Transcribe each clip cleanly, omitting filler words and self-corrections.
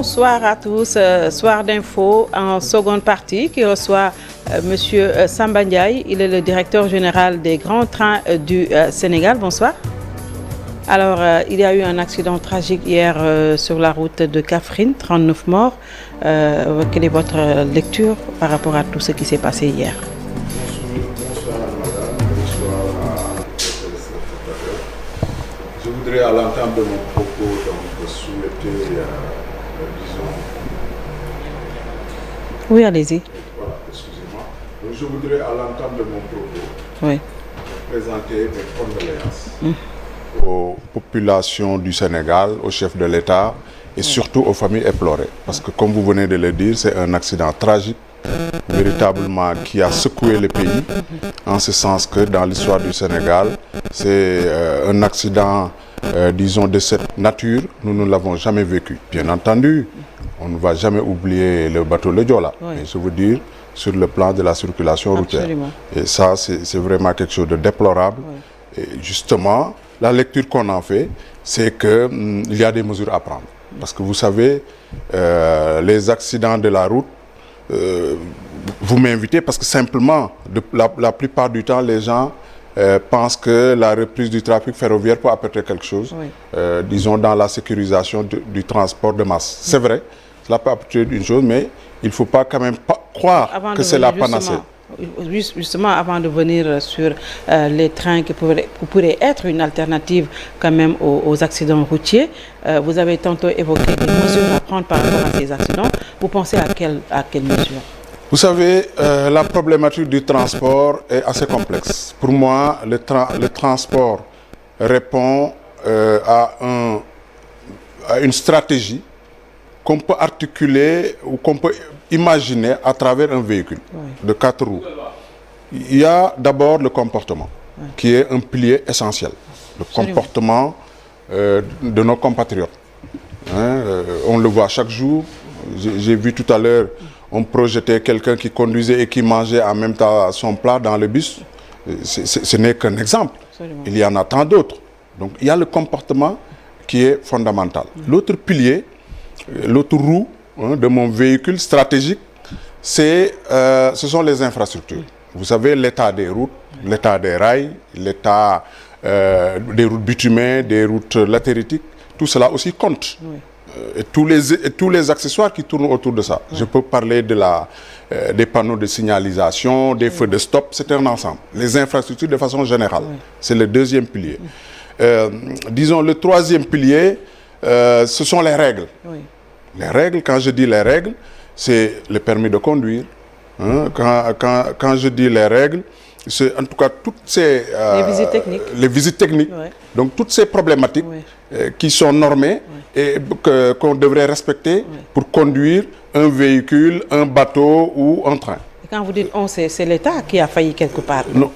Bonsoir à tous. Soir d'info en seconde partie qui reçoit Monsieur Samba Ndiaye. Il est le directeur général des grands trains du Sénégal. Bonsoir. Alors, il y a eu un accident tragique hier sur la route de Kaffrine, 39 morts. Quelle est votre lecture par rapport à tout ce qui s'est passé hier? Bonsoir madame, bonsoir à tous les téléspectateurs. Je voudrais à l'entame de mon propos donc souhaiter, disons... Oui, allez-y. Voilà, excusez-moi. Donc, je voudrais à l'entame de mon propos présenter mes condoléances aux populations du Sénégal, au chef de l'État et surtout aux familles éplorées. Parce que comme vous venez de le dire, c'est un accident tragique, véritablement qui a secoué le pays, en ce sens que dans l'histoire du Sénégal, c'est un accident, disons, de cette nature, nous ne l'avons jamais vécu. Bien entendu, on ne va jamais oublier le bateau Le Joola, mais je veux dire, sur le plan de la circulation routière. Absolument. Et ça, c'est vraiment quelque chose de déplorable. Et justement, la lecture qu'on en fait, c'est qu'il y a des mesures à prendre. Parce que vous savez, les accidents de la route, vous m'invitez parce que simplement, la plupart du temps, les gens pensent que la reprise du trafic ferroviaire peut apporter quelque chose, disons, dans la sécurisation du transport de masse. C'est vrai, cela peut apporter une chose, mais il ne faut pas quand même croire que c'est la panacée. Justement, avant de venir sur les trains qui pourraient être une alternative quand même aux accidents routiers, vous avez tantôt évoqué des mesures à prendre par rapport à ces accidents. Vous pensez à quelles mesures? Vous savez, la problématique du transport est assez complexe. Pour moi, le transport répond à une stratégie qu'on peut articuler ou qu'on peut imaginer à travers un véhicule de 4 roues. Il y a d'abord le comportement, qui est un pilier essentiel. Le comportement de nos compatriotes. On le voit chaque jour. J'ai vu tout à l'heure, on projetait quelqu'un qui conduisait et qui mangeait en même temps son plat dans le bus. Ce n'est qu'un exemple. Absolument. Il y en a tant d'autres. Donc il y a le comportement qui est fondamental. L'autre pilier, l'autre roue de mon véhicule stratégique, ce sont les infrastructures. Vous savez, l'état des routes, l'état des rails, l'état des routes bitumées, des routes latéritiques, tout cela aussi compte. Et tous les accessoires qui tournent autour de ça. Je peux parler des panneaux de signalisation, des feux de stop, c'est un ensemble. Les infrastructures de façon générale, c'est le deuxième pilier. Disons, le troisième pilier, ce sont les règles. Les règles, quand je dis les règles, c'est le permis de conduire. Quand je dis les règles, c'est en tout cas toutes ces... les visites techniques. Donc toutes ces problématiques qui sont normées et qu'on devrait respecter pour conduire un véhicule, un bateau ou un train. Et quand vous dites on, c'est l'État qui a failli quelque part. Non,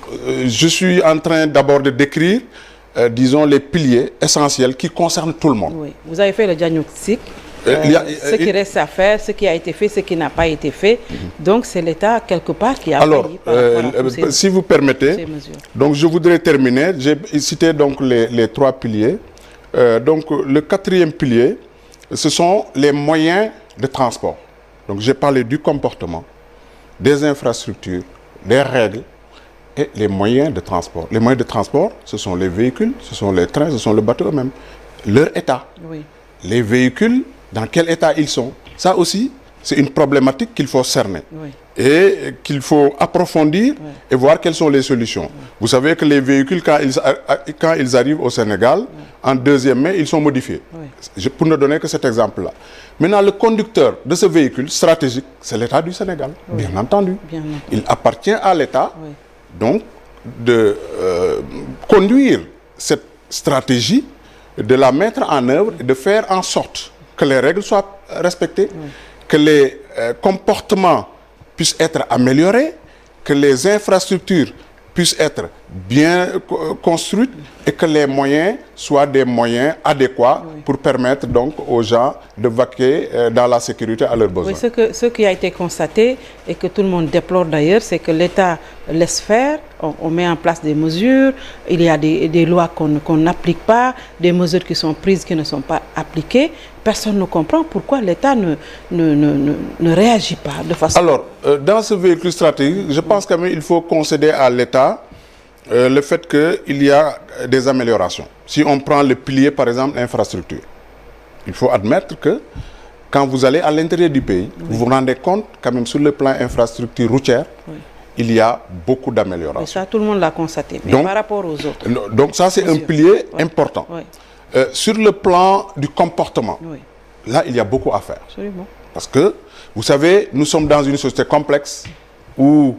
je suis en train d'abord de décrire, disons, les piliers essentiels qui concernent tout le monde. Vous avez fait le diagnostic. Ce qui reste à faire, ce qui a été fait, ce qui n'a pas été fait. Donc c'est l'État quelque part qui a failli par rapport à si vous permettez, ces mesures. Donc je voudrais terminer. J'ai cité donc les 3 piliers. Donc le 4e pilier, ce sont les moyens de transport. Donc j'ai parlé du comportement, des infrastructures, des règles et les moyens de transport. Les moyens de transport, ce sont les véhicules, ce sont les trains, ce sont le bateau eux-mêmes. Leur état. Les véhicules, dans quel état ils sont. Ça aussi, c'est une problématique qu'il faut cerner et qu'il faut approfondir et voir quelles sont les solutions. Vous savez que les véhicules, quand ils arrivent au Sénégal, en 2e main, ils sont modifiés. Pour ne donner que cet exemple-là. Maintenant, le conducteur de ce véhicule stratégique, c'est l'État du Sénégal, bien entendu. Il appartient à l'État, donc, de conduire cette stratégie, de la mettre en œuvre et de faire en sorte que les règles soient respectées, que les comportements puissent être améliorés, que les infrastructures puissent être bien construite et que les moyens soient des moyens adéquats pour permettre donc aux gens de vaquer dans la sécurité à leurs besoins. Oui, ce qui a été constaté et que tout le monde déplore d'ailleurs, c'est que l'État laisse faire, on met en place des mesures, il y a des lois qu'on n'applique pas, des mesures qui sont prises qui ne sont pas appliquées. Personne ne comprend pourquoi l'État ne réagit pas de façon... Alors, dans ce véhicule stratégique, je pense quand même qu'il faut concéder à l'État le fait qu'il y a des améliorations. Si on prend le pilier, par exemple, infrastructure, il faut admettre que quand vous allez à l'intérieur du pays, vous vous rendez compte quand même sur le plan infrastructure routière, il y a beaucoup d'améliorations. Ça, tout le monde l'a constaté, mais donc, par rapport aux autres. Donc ça, c'est un pilier important. Sur le plan du comportement, là, il y a beaucoup à faire. Absolument. Parce que, vous savez, nous sommes dans une société complexe où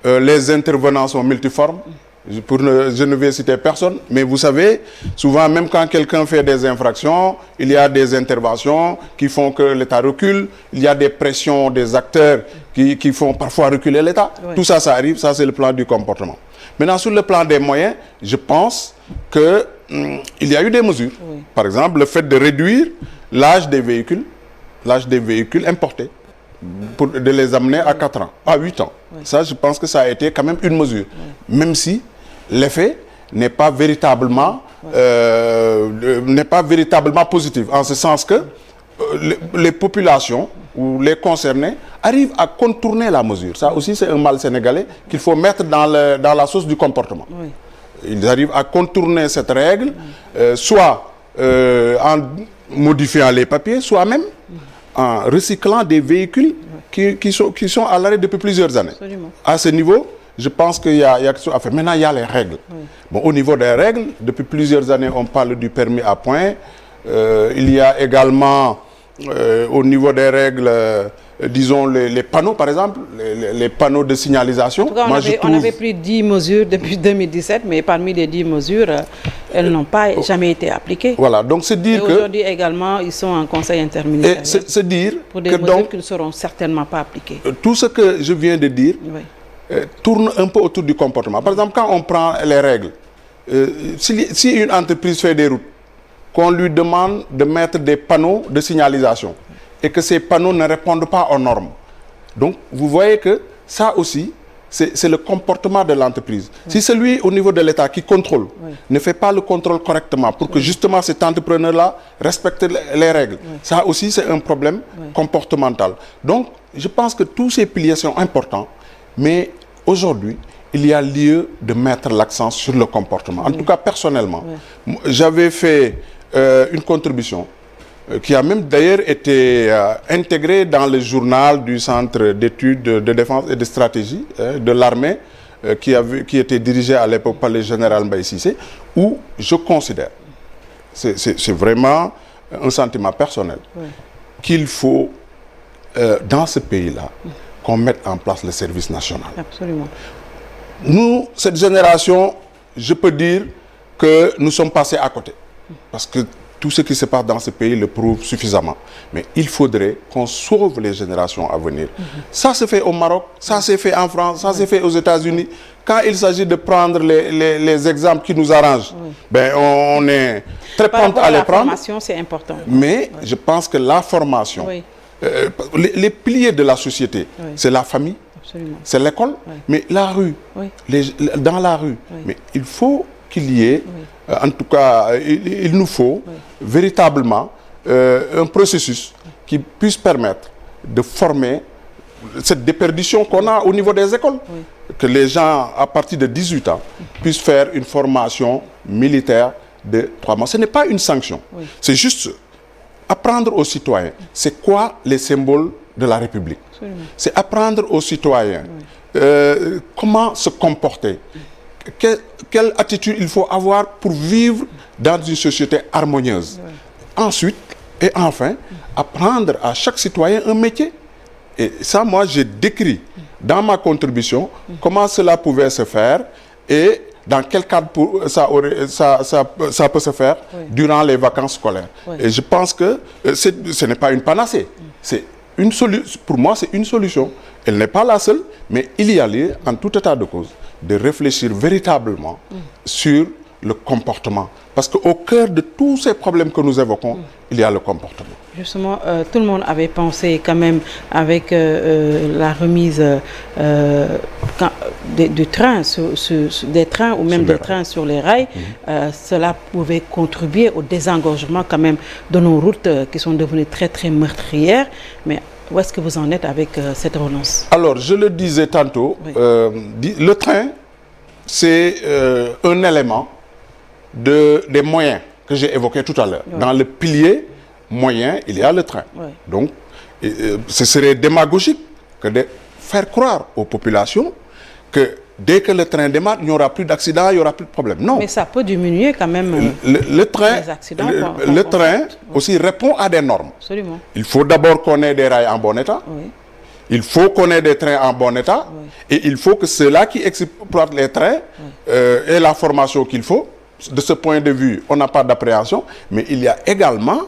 les intervenants sont multiformes. Je ne vais citer personne, mais vous savez, souvent, même quand quelqu'un fait des infractions, il y a des interventions qui font que l'État recule, il y a des pressions des acteurs qui font parfois reculer l'État. Tout ça, ça arrive, ça c'est le plan du comportement. Maintenant, sur le plan des moyens, je pense qu'il y a eu des mesures. Par exemple, le fait de réduire l'âge des véhicules importés, pour de les amener à 4 ans, à 8 ans. Ça, je pense que ça a été quand même une mesure. Même si l'effet n'est pas véritablement positif, en ce sens que les populations ou les concernés arrivent à contourner la mesure. Ça aussi, c'est un mal sénégalais qu'il faut mettre dans la sauce du comportement. Ils arrivent à contourner cette règle, soit en modifiant les papiers, soit même en recyclant des véhicules qui sont à l'arrêt depuis plusieurs années. Absolument. À ce niveau, je pense qu'il y a quelque chose à faire. Maintenant, il y a les règles. Bon, au niveau des règles, depuis plusieurs années, on parle du permis à points. Il y a également, au niveau des règles, disons les panneaux, par exemple, les panneaux de signalisation. En tout cas, on avait pris 10 mesures depuis 2017, mais parmi les 10 mesures, elles n'ont pas jamais été appliquées. Voilà, donc c'est dire que... Aujourd'hui également, ils sont en conseil interministériel. C'est dire pour des que mesures donc, qui ne seront certainement pas appliquées. Tout ce que je viens de dire tourne un peu autour du comportement. Par exemple, quand on prend les règles, si une entreprise fait des routes, qu'on lui demande de mettre des panneaux de signalisation et que ces panneaux ne répondent pas aux normes. Donc, vous voyez que ça aussi, c'est le comportement de l'entreprise. Si celui au niveau de l'État qui contrôle ne fait pas le contrôle correctement pour que justement cet entrepreneur-là respecte les règles, ça aussi c'est un problème comportemental. Donc, je pense que tous ces piliers sont importants, mais aujourd'hui, il y a lieu de mettre l'accent sur le comportement. En tout cas, personnellement, j'avais fait une contribution qui a même d'ailleurs été intégrée dans le journal du Centre d'études de défense et de stratégie de l'armée qui était dirigé à l'époque par le général Mbaye Cissé, où je considère, c'est vraiment un sentiment personnel, qu'il faut, dans ce pays-là, qu'on mette en place le service national. Absolument. Nous, cette génération, je peux dire que nous sommes passés à côté. Parce que tout ce qui se passe dans ce pays le prouve suffisamment. Mais il faudrait qu'on sauve les générations à venir. Ça se fait au Maroc, ça s'est fait en France, ça s'est fait aux États-Unis. Quand il s'agit de prendre les exemples qui nous arrangent, ben on est très prompt à les prendre. La formation, c'est important. Mais je pense que la formation, les piliers de la société, c'est la famille, c'est l'école, mais la rue, dans la rue. Mais il faut qu'il y ait, en tout cas, il nous faut véritablement un processus qui puisse permettre de former cette déperdition qu'on a au niveau des écoles. Que les gens, à partir de 18 ans, puissent faire une formation militaire de 3 mois. Ce n'est pas une sanction. C'est juste apprendre aux citoyens c'est quoi les symboles de la République. C'est apprendre aux citoyens comment se comporter. Quelle attitude il faut avoir pour vivre dans une société harmonieuse. Ensuite, et enfin, apprendre à chaque citoyen un métier. Et ça, moi, j'ai décrit dans ma contribution comment cela pouvait se faire et dans quel cadre ça peut se faire durant les vacances scolaires. Et je pense que ce n'est pas une panacée. Pour moi, c'est une solution. Elle n'est pas la seule, mais il y a lieu, en tout état de cause, de réfléchir véritablement sur le comportement. Parce qu'au cœur de tous ces problèmes que nous évoquons, il y a le comportement. Justement, tout le monde avait pensé quand même avec la remise du train, des trains ou même des trains sur les rails, cela pouvait contribuer au désengorgement quand même de nos routes qui sont devenues très très meurtrières. Mais où est-ce que vous en êtes avec cette relance? Alors, je le disais tantôt, le train, c'est un élément des moyens que j'ai évoqués tout à l'heure. Dans le pilier moyen, il y a le train. Donc, ce serait démagogique que de faire croire aux populations que dès que le train démarre, il n'y aura plus d'accidents, il n'y aura plus de problèmes. Non. Mais ça peut diminuer quand même le train, les accidents. Le train aussi répond à des normes. Absolument. Il faut d'abord qu'on ait des rails en bon état. Il faut qu'on ait des trains en bon état. Et il faut que ceux-là qui exploitent les trains aient la formation qu'il faut. De ce point de vue, on n'a pas d'appréhension, mais il y a également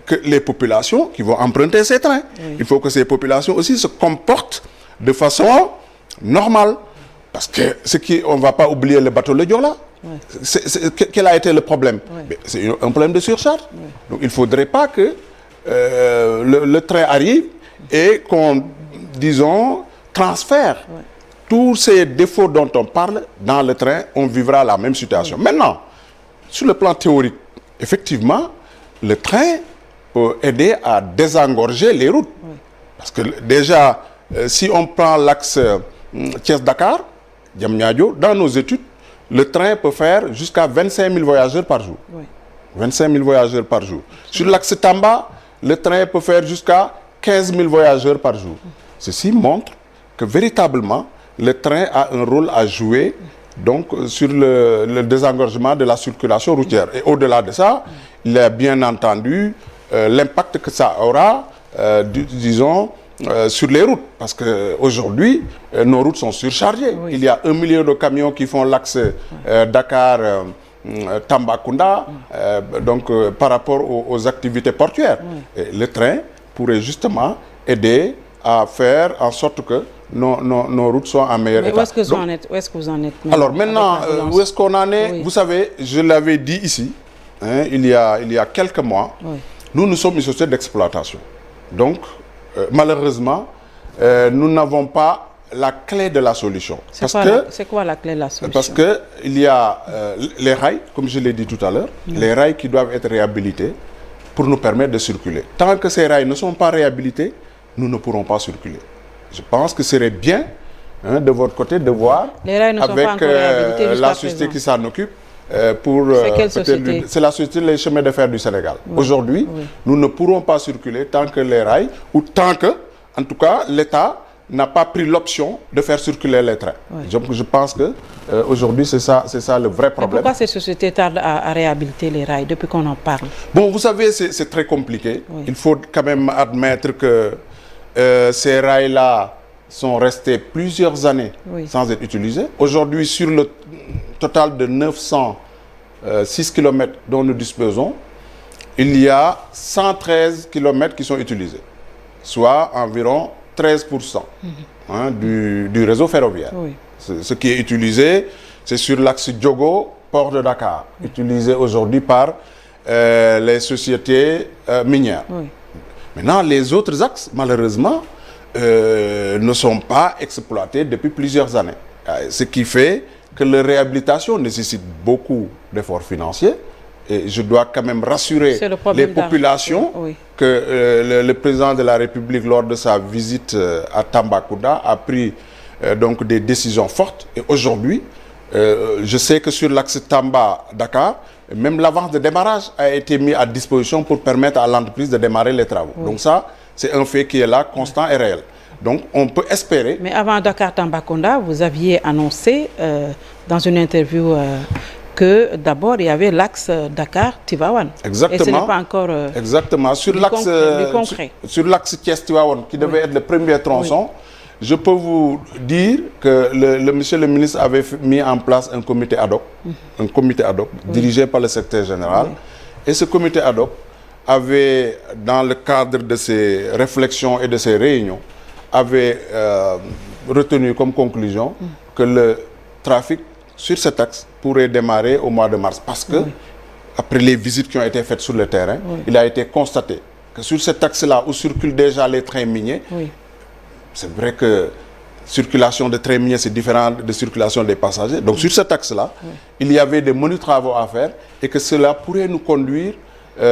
que les populations qui vont emprunter ces trains. Il faut que ces populations aussi se comportent de façon normale. Parce que on ne va pas oublier le bateau Le Joola. Quel a été le problème? C'est un problème de surcharge. Donc il ne faudrait pas que le train arrive et qu'on, disons, transfère tous ces défauts dont on parle dans le train, on vivra la même situation. Maintenant, sur le plan théorique, effectivement, le train peut aider à désengorger les routes. Parce que déjà, si on prend l'axe Thiès-Dakar, Diamniadio, dans nos études, le train peut faire jusqu'à 25 000 voyageurs par jour. 25 000 voyageurs par jour. Sur l'axe Tamba, le train peut faire jusqu'à 15 000 voyageurs par jour. Ceci montre que véritablement, le train a un rôle à jouer donc, sur le désengorgement de la circulation routière. Et au-delà de ça, il y a bien entendu l'impact que ça aura, disons, sur les routes. Parce qu'aujourd'hui, nos routes sont surchargées. Il y a 1 million de camions qui font l'axe Dakar-Tambacounda, par rapport aux activités portuaires. Et le train pourrait justement aider à faire en sorte que nos routes soient en meilleur état. Où est-ce que vous en êtes Alors maintenant, où est-ce qu'on en est? Vous savez, je l'avais dit ici, il y a quelques mois, nous sommes une société d'exploitation. Donc, malheureusement, nous n'avons pas la clé de la solution. C'est quoi la clé de la solution? Parce qu'il y a les rails, comme je l'ai dit tout à l'heure, les rails qui doivent être réhabilités pour nous permettre de circuler. Tant que ces rails ne sont pas réhabilités, nous ne pourrons pas circuler. Je pense que ce serait bien, de votre côté, de voir avec la société qui s'en occupe c'est quelle société? C'est la société Les Chemins de Fer du Sénégal. Aujourd'hui, nous ne pourrons pas circuler tant que les rails, ou tant que, en tout cas, l'État n'a pas pris l'option de faire circuler les trains. Je pense que aujourd'hui, c'est ça le vrai problème. Mais pourquoi ces sociétés tardent à réhabiliter les rails depuis qu'on en parle? Bon, vous savez, c'est très compliqué. Il faut quand même admettre que ces rails-là sont restés plusieurs années sans être utilisés. Aujourd'hui, sur le total de 906 km dont nous disposons, il y a 113 km qui sont utilisés, soit environ 13% du réseau ferroviaire. Ce qui est utilisé, c'est sur l'axe Diogo, port de Dakar, utilisé aujourd'hui par les sociétés minières. Maintenant, les autres axes, malheureusement, ne sont pas exploités depuis plusieurs années. Ce qui fait que la réhabilitation nécessite beaucoup d'efforts financiers. Et je dois quand même rassurer les populations que le président de la République, lors de sa visite à Tambacounda, a pris donc des décisions fortes. Et aujourd'hui, je sais que sur l'axe Tamba-Dakar, même l'avance de démarrage a été mis à disposition pour permettre à l'entreprise de démarrer les travaux. Donc ça, c'est un fait qui est là, constant et réel. Donc on peut espérer... Mais avant Dakar-Tambacounda, vous aviez annoncé dans une interview que d'abord il y avait l'axe Dakar-Tivaouane. Exactement. Et ce n'est pas encore exactement. Sur l'axe Thiès-Tivaouane, qui devait être le premier tronçon, je peux vous dire que monsieur le ministre avait mis en place un comité ad hoc, dirigé par le secrétaire général. Et ce comité ad hoc avait, dans le cadre de ses réflexions et de ses réunions, avait retenu comme conclusion que le trafic sur cet axe pourrait démarrer au mois de mars. Parce que, après les visites qui ont été faites sur le terrain, il a été constaté que sur cet axe-là où circulent déjà les trains miniers, c'est vrai que circulation de trains miniers, c'est différent de circulation des passagers. Donc sur cet axe-là, il y avait des menus travaux à faire et que cela pourrait nous conduire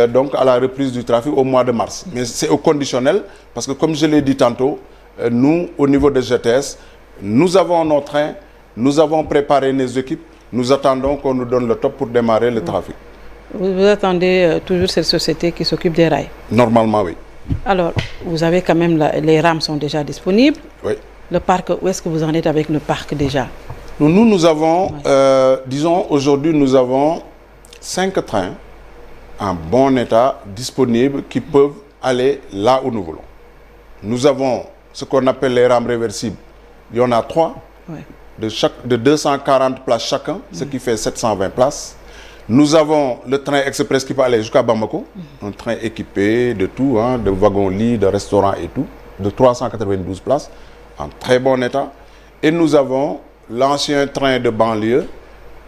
donc à la reprise du trafic au mois de mars. Mais c'est au conditionnel, parce que comme je l'ai dit tantôt, nous, au niveau de GTS, nous avons nos trains, nous avons préparé nos équipes, nous attendons qu'on nous donne le top pour démarrer le trafic. Vous attendez toujours cette société qui s'occupe des rails? Normalement, oui. Alors, vous avez quand même, les rames sont déjà disponibles. Oui. Le parc, où est-ce que vous en êtes avec le parc déjà? Nous avons, disons, aujourd'hui, nous avons 5 trains en bon état disponibles qui peuvent aller là où nous voulons. Nous avons ce qu'on appelle les rames réversibles. Il y en a 3, de 240 places chacun, ce qui fait 720 places. Nous avons le train express qui peut aller jusqu'à Bamako, un train équipé de tout, hein, de wagons-lits, de restaurants et tout, de 392 places, en très bon état. Et nous avons l'ancien train de banlieue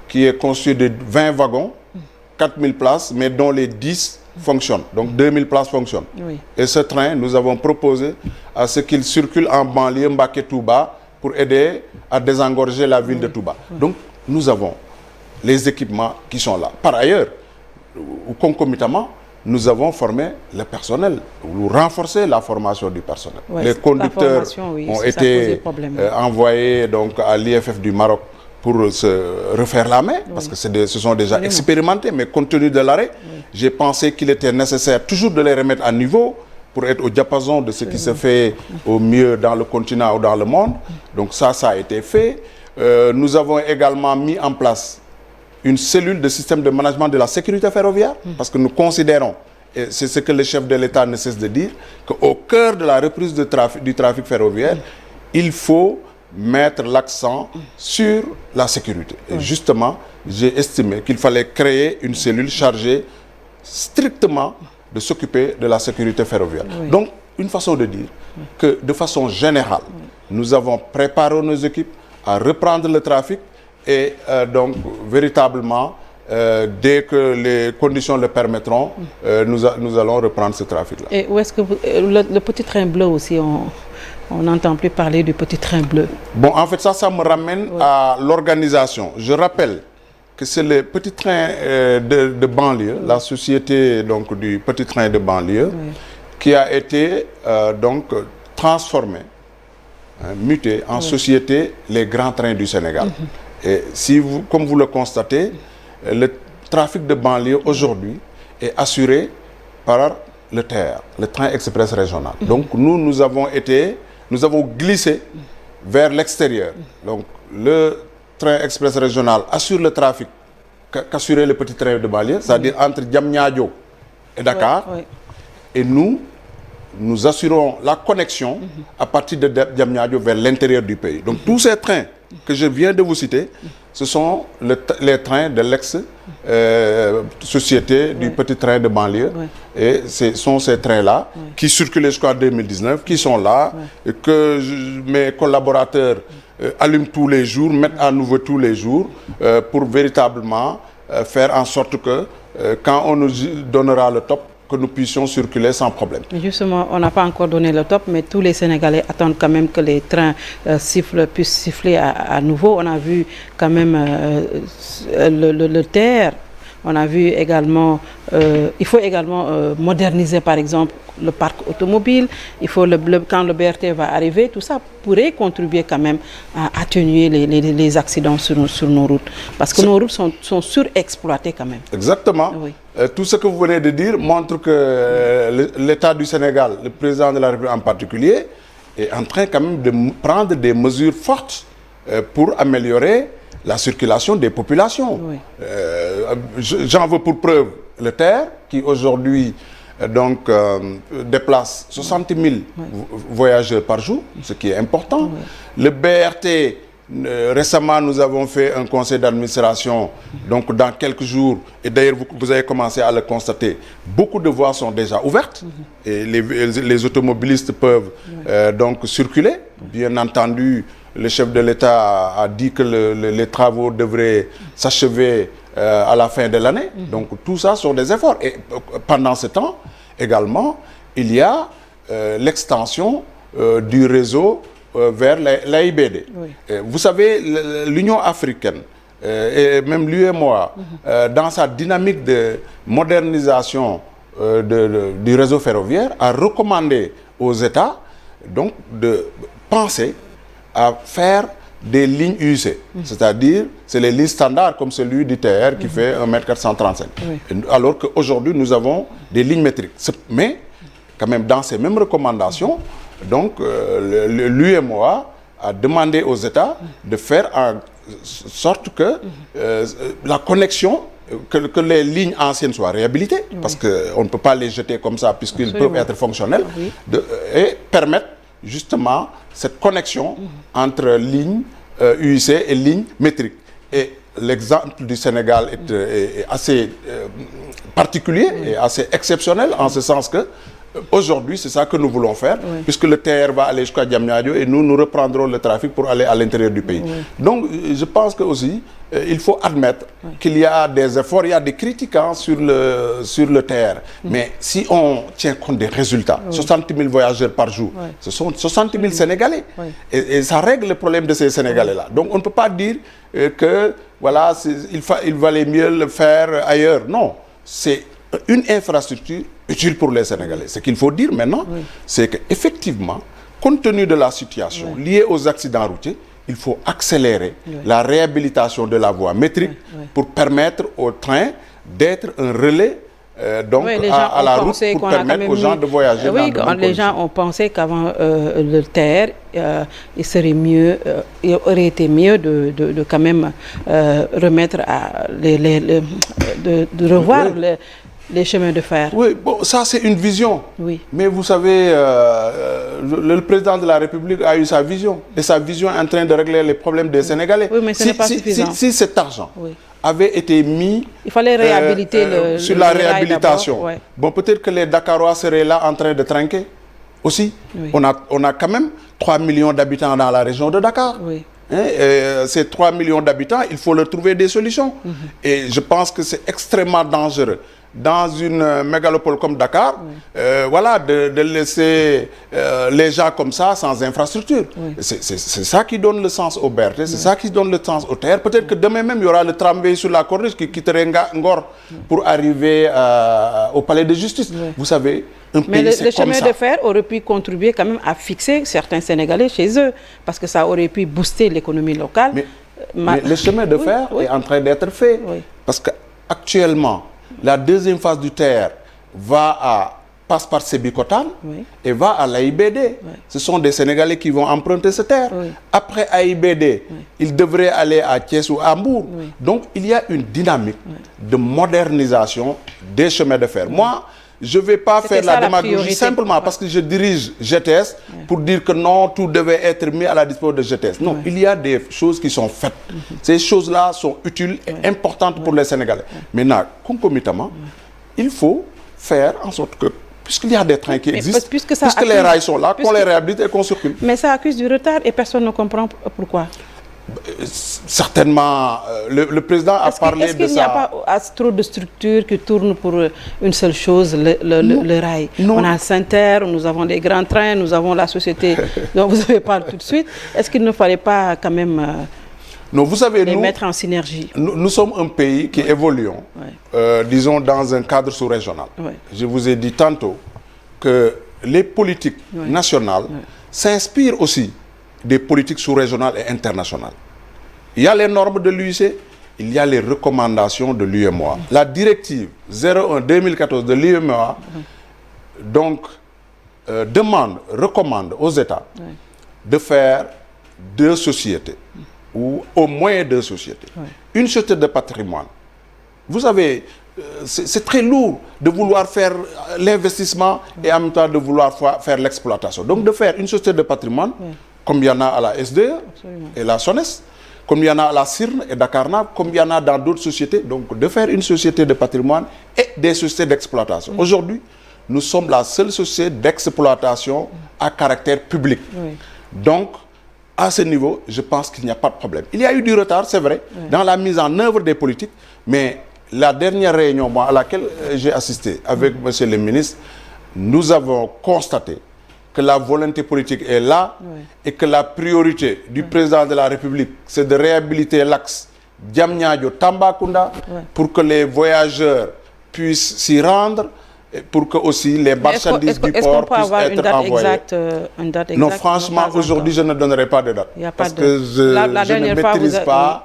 qui est conçu de 20 wagons, 4000 places, mais dont les 10 fonctionnent. Donc 2000 places fonctionnent. Oui. Et ce train, nous avons proposé à ce qu'il circule en banlieue Mbaké-Touba pour aider à désengorger la ville de Touba. Donc nous avons les équipements qui sont là. Par ailleurs, ou concomitamment, nous avons formé le personnel, ou renforcé la formation du personnel. Ouais, les conducteurs ont été envoyés donc, à l'IFF du Maroc pour se refaire la main, parce que ce sont déjà expérimentés, mais compte tenu de l'arrêt, j'ai pensé qu'il était nécessaire toujours de les remettre à niveau pour être au diapason de ce qui se fait au mieux dans le continent ou dans le monde. Donc ça a été fait. Nous avons également mis en place une cellule de système de management de la sécurité ferroviaire, parce que nous considérons, et c'est ce que le chef de l'État ne cesse de dire, qu'au cœur de la reprise du trafic ferroviaire, il faut mettre l'accent sur la sécurité. Et justement, j'ai estimé qu'il fallait créer une cellule chargée strictement de s'occuper de la sécurité ferroviaire. Donc, une façon de dire que, de façon générale, nous avons préparé nos équipes à reprendre le trafic et donc, véritablement, dès que les conditions le permettront, nous allons reprendre ce trafic-là. Et où est-ce que le petit train bleu aussi, on n'entend plus parler du petit train bleu? Bon, en fait, ça me ramène à l'organisation. Je rappelle que c'est le petit train de banlieue, la société donc, du petit train de banlieue, qui a été donc transformé, muté en société les grands trains du Sénégal. Et si vous, comme vous le constatez, le trafic de banlieue aujourd'hui est assuré par le TER, le train express régional. Donc nous avons glissé vers l'extérieur. Donc le train express régional assure le trafic qu'assurait le petit train de banlieue, c'est-à-dire entre Diamniadio et Dakar. Et nous assurons la connexion à partir de Diamniadio vers l'intérieur du pays. Donc tous ces trains que je viens de vous citer, ce sont les trains de l'ex-société du petit train de banlieue. Et ce sont ces trains-là qui circulaient jusqu'en 2019, qui sont là, et que mes collaborateurs allument tous les jours, mettent à nouveau tous les jours, pour véritablement faire en sorte que quand on nous donnera le top, que nous puissions circuler sans problème. Justement, on n'a pas encore donné le top, mais tous les Sénégalais attendent quand même que les trains puissent siffler à nouveau. On a vu quand même le TER. On a vu également, il faut également moderniser par exemple le parc automobile. Il faut quand le BRT va arriver, tout ça pourrait contribuer quand même à atténuer les accidents sur nos routes. Parce que nos routes sont surexploitées quand même. Exactement. Oui. Tout ce que vous venez de dire montre que l'État du Sénégal, le président de la République en particulier, est en train quand même de prendre des mesures fortes pour améliorer la circulation des populations. Oui. J'en veux pour preuve le TER, qui aujourd'hui donc, déplace 60 000 voyageurs par jour, ce qui est important. Le BRT, récemment, nous avons fait un conseil d'administration, donc dans quelques jours, et d'ailleurs vous avez commencé à le constater, beaucoup de voies sont déjà ouvertes, et les automobilistes peuvent donc circuler. Bien entendu, le chef de l'État a dit que les travaux devraient s'achever à la fin de l'année. Donc tout ça sont des efforts. Et pendant ce temps, également, il y a l'extension du réseau vers l'AIBD. Oui. Vous savez, l'Union africaine et même l'UEMOA, dans sa dynamique de modernisation du réseau ferroviaire, a recommandé aux États donc de penser à faire des lignes UIC, c'est-à-dire c'est les lignes standards comme celui du TR qui fait 1,435 m. Oui. Alors qu'aujourd'hui nous avons des lignes métriques. Mais quand même dans ces mêmes recommandations, donc l'UEMOA a demandé aux États de faire en sorte que la connexion, que les lignes anciennes soient réhabilitées, parce qu'on ne peut pas les jeter comme ça puisqu'ils peuvent être fonctionnels, et permettre justement cette connexion entre lignes UIC et lignes métriques. Et l'exemple du Sénégal est assez particulier et assez exceptionnel en ce sens que aujourd'hui, c'est ça que nous voulons faire, puisque le TR va aller jusqu'à Diamniadio et nous reprendrons le trafic pour aller à l'intérieur du pays. Donc, je pense que aussi, il faut admettre qu'il y a des efforts, il y a des critiques sur le TR. Mais si on tient compte des résultats, 60 000 voyageurs par jour, ce sont 60 000 Sénégalais. Et ça règle le problème de ces Sénégalais-là. Donc, on ne peut pas dire que, voilà, il valait mieux le faire ailleurs. Non, c'est une infrastructure utile pour les Sénégalais. Ce qu'il faut dire maintenant, c'est qu'effectivement, compte tenu de la situation liée aux accidents routiers, il faut accélérer la réhabilitation de la voie métrique pour permettre au train d'être un relais donc à la route pour permettre aux gens de voyager. Oui, les gens ont pensé qu'avant le TR, il serait mieux, il aurait été mieux de quand même remettre à de revoir les chemins de fer. Oui, bon, ça c'est une vision. Oui. Mais vous savez, le président de la République a eu sa vision. Et sa vision est en train de régler les problèmes des Sénégalais. Oui, mais ce n'est pas suffisant. Si cet argent avait été mis il fallait réhabiliter sur la réhabilitation, bon, peut-être que les Dakarois seraient là en train de trinquer aussi. Oui. On a quand même 3 millions d'habitants dans la région de Dakar. Oui. Ces 3 millions d'habitants, il faut leur trouver des solutions. Et je pense que c'est extrêmement dangereux dans une mégalopole comme Dakar, voilà, de laisser les gens comme ça sans infrastructure. C'est ça qui donne le sens au BRT, c'est ça qui donne le sens au TR. Peut-être que demain même, il y aura le tramway sur la corniche qui quitterait Ngor pour arriver au palais de justice. Vous savez, un pays, mais le chemin de fer aurait pu contribuer quand même à fixer certains Sénégalais chez eux, parce que ça aurait pu booster l'économie locale. Mais le chemin de fer est en train d'être fait, parce qu'actuellement, la deuxième phase du TR passe par Sébikotane et va à l'AIBD. Ce sont des Sénégalais qui vont emprunter ce TR. Après AIBD, ils devraient aller à Thiès ou à Hambourg. Donc, il y a une dynamique de modernisation des chemins de fer. Moi, je ne vais pas faire la démagogie simplement parce que je dirige GTS pour dire que non, tout devait être mis à la disposition de GTS. Non, il y a des choses qui sont faites. Ces choses-là sont utiles et importantes pour les Sénégalais. Maintenant, concomitamment, il faut faire en sorte que, puisqu'il y a des trains qui existent, puisque les rails sont là, qu'on les réhabilite et qu'on circule. Mais ça accuse du retard et personne ne comprend pourquoi. Certainement, le président a parlé de ça. Est-ce qu'il n'y a pas trop de structures qui tournent pour une seule chose, le rail? On a Saint-Terre, nous avons les grands trains, nous avons la société dont vous avez parlé tout de suite. Est-ce qu'il ne fallait pas quand même vous savez, les mettre en synergie? Nous sommes un pays qui évoluons, disons, dans un cadre sous-régional. Je vous ai dit tantôt que les politiques nationales s'inspirent aussi des politiques sous-régionales et internationales. Il y a les normes de l'UIC, il y a les recommandations de l'UEMOA. La directive 01-2014 de l'UEMOA donc recommande aux États de faire 2 sociétés ou au moins 2 sociétés. Une société de patrimoine. Vous savez, c'est très lourd de vouloir faire l'investissement et en même temps de vouloir faire l'exploitation. Donc de faire une société de patrimoine, comme il y en a à la SDE et la SONES, comme il y en a à la CIRN et Dakarnave, comme il y en a dans d'autres sociétés. Donc, de faire une société de patrimoine et des sociétés d'exploitation. Aujourd'hui, nous sommes la seule société d'exploitation à caractère public. Donc, à ce niveau, je pense qu'il n'y a pas de problème. Il y a eu du retard, c'est vrai, dans la mise en œuvre des politiques, mais la dernière réunion à laquelle j'ai assisté avec monsieur le ministre, nous avons constaté que la volonté politique est là et que la priorité du président de la République, c'est de réhabiliter l'axe Diamniadio-Tambacounda pour que les voyageurs puissent s'y rendre, et pour que aussi les marchandises du port puissent être envoyées. Une date exacte? Non, franchement, aujourd'hui, je ne donnerai pas de date. Parce que je ne maîtrise pas,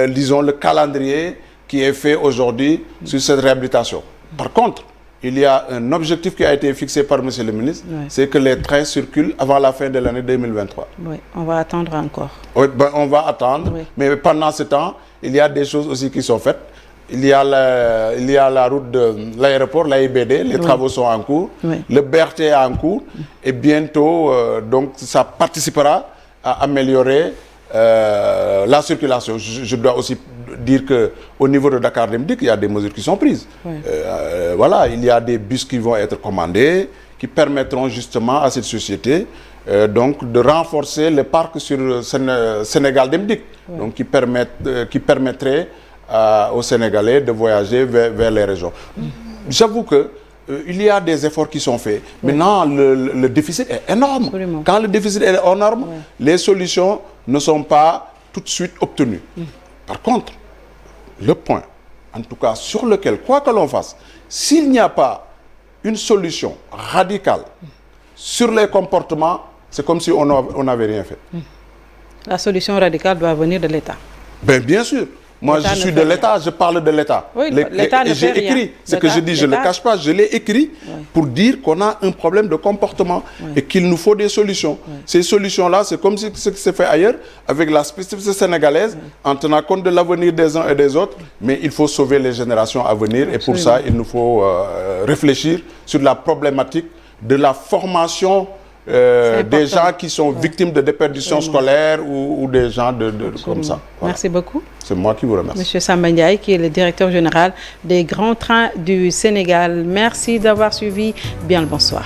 disons, le calendrier qui est fait aujourd'hui sur cette réhabilitation. Par contre, il y a un objectif qui a été fixé par M. le ministre, c'est que les trains circulent avant la fin de l'année 2023. Oui, on va attendre encore. Oui, ben, on va attendre, mais pendant ce temps, il y a des choses aussi qui sont faites. Il y a la route de l'aéroport, l'AIBD, les travaux sont en cours, le BRT est en cours, et bientôt, donc, ça participera à améliorer la circulation. Je dois aussi dire qu'au niveau de Dakar Dem Dikk, il y a des mesures qui sont prises. Voilà, il y a des bus qui vont être commandés, qui permettront justement à cette société donc de renforcer le parc sur Sénégal Dem Dikk, donc qui permettrait aux Sénégalais de voyager vers les régions. J'avoue que il y a des efforts qui sont faits. Maintenant, le déficit est énorme. Absolument. Quand le déficit est énorme, les solutions ne sont pas tout de suite obtenues. Par contre, le point, en tout cas sur lequel, quoi que l'on fasse, s'il n'y a pas une solution radicale sur les comportements, c'est comme si on n'avait rien fait. La solution radicale doit venir de l'État. Bien sûr. Moi, je suis de l'État, je parle de l'État. Oui, l'État ne fait rien. J'ai écrit, ce que je dis, je ne le cache pas, je l'ai écrit pour dire qu'on a un problème de comportement et qu'il nous faut des solutions. Ces solutions-là, c'est comme ce qui se fait ailleurs, avec la spécificité sénégalaise, en tenant compte de l'avenir des uns et des autres, mais il faut sauver les générations à venir et pour ça, il nous faut réfléchir sur la problématique de la formation des gens qui sont victimes de déperdition scolaire ou des gens comme ça. Voilà. Merci beaucoup. C'est moi qui vous remercie. Monsieur Samba Ndiaye, qui est le directeur général des grands trains du Sénégal. Merci d'avoir suivi. Bien le bonsoir.